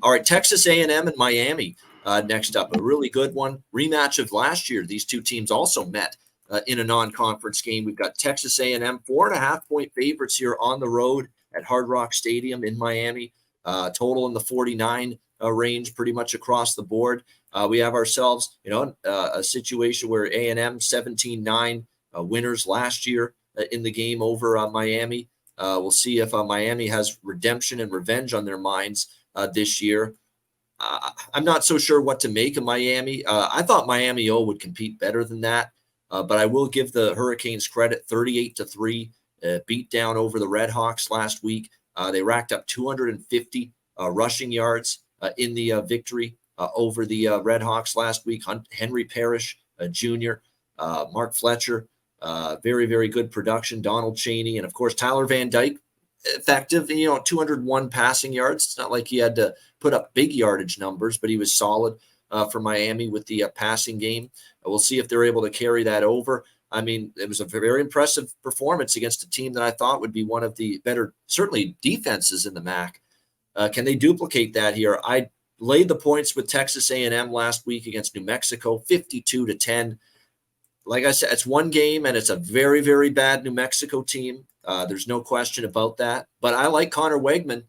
All right, Texas A&M and Miami next up. A really good one. Rematch of last year. These two teams also met in a non-conference game. We've got Texas A&M, 4.5-point favorites here on the road at Hard Rock Stadium in Miami. Total in the 49 range pretty much across the board. We have ourselves, a situation where A&M 17-9 winners last year in the game over Miami. We'll see if Miami has redemption and revenge on their minds this year. I'm not so sure what to make of Miami. I thought Miami would compete better than that, but I will give the Hurricanes credit. 38-3 beat down over the Red Hawks last week. They racked up 250 rushing yards in the victory over the Red Hawks last week. Henry Parrish Jr., Mark Fletcher, very, very good production. Donald Chaney, and of course Tyler Van Dyke, effective. 201 passing yards. It's not like he had to put up big yardage numbers, but he was solid for Miami with the passing game. We'll see if they're able to carry that over. I mean, it was a very impressive performance against a team that I thought would be one of the better, certainly, defenses in the MAC. Can they duplicate that here? I laid the points with Texas A&M last week against New Mexico, 52-10. Like I said, it's one game, and it's a very, very bad New Mexico team. There's no question about that. But I like Conor Wegman.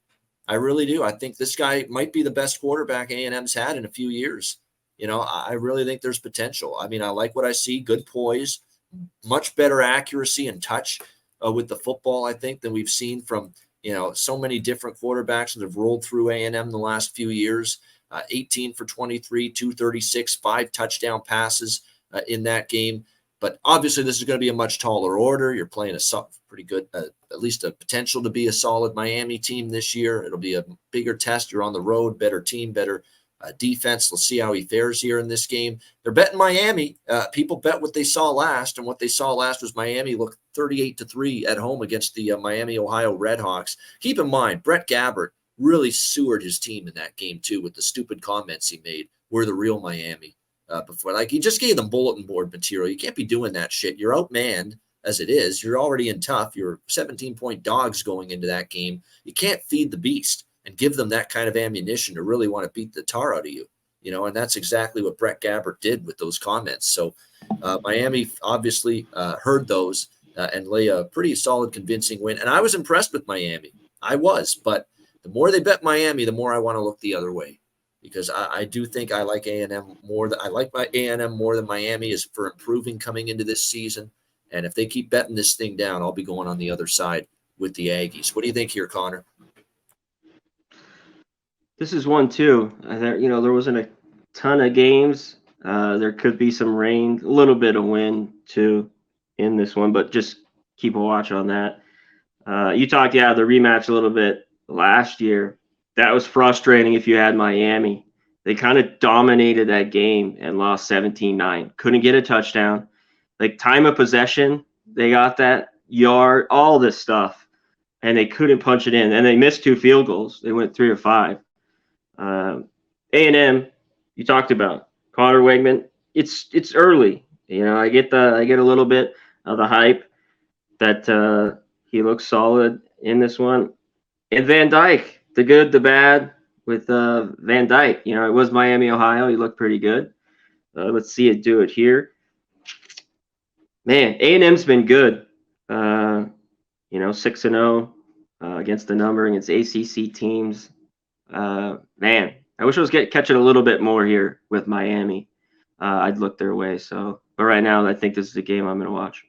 I really do. I think this guy might be the best quarterback A&M's had in a few years. I really think there's potential. I mean, I like what I see. Good poise, much better accuracy and touch with the football, I think, than we've seen from, so many different quarterbacks that have rolled through A&M the last few years. 18 for 23, 236, 5 touchdown passes in that game. But obviously, this is going to be a much taller order. You're playing a pretty good, at least a potential to be a solid Miami team this year. It'll be a bigger test. You're on the road, better team, better defense. We'll see how he fares here in this game. They're betting Miami. People bet what they saw last, and what they saw last was Miami looked 38-3 at home against the Miami, Ohio Redhawks. Keep in mind, Brett Gabbert really sewered his team in that game too with the stupid comments he made. We're the real Miami. Before, like, he just gave them bulletin board material. You can't be doing that shit. You're outmanned as it is. You're already in tough. You're 17-point dogs going into that game. You can't feed the beast and give them that kind of ammunition to really want to beat the tar out of you. And that's exactly what Brett Gabbert did with those comments. So Miami obviously heard those and lay a pretty solid, convincing win. And I was impressed with Miami. I was, but the more they bet Miami, the more I want to look the other way. Because I do think I like A&M more. I like my A&M more than Miami is for improving coming into this season. And if they keep betting this thing down, I'll be going on the other side with the Aggies. What do you think here, Conor? This is one too. There wasn't a ton of games. There could be some rain, a little bit of wind too in this one, but just keep a watch on that. You talked, the rematch a little bit last year. That was frustrating if you had Miami. They kind of dominated that game and lost 17-9. Couldn't get a touchdown. Like, time of possession, they got that yard, all this stuff, and they couldn't punch it in. And they missed 2 field goals. They went 3 or 5. A&M, you talked about Conor Wegman. It's early. I get a little bit of the hype that he looks solid in this one. And Van Dyke. The good, the bad with Van Dyke. It was Miami, Ohio. He looked pretty good. Let's see it do it here. Man, A&M's been good. 6-0 against the number against ACC teams. Man, I wish I was catching a little bit more here with Miami. I'd look their way. But right now, I think this is the game I'm going to watch.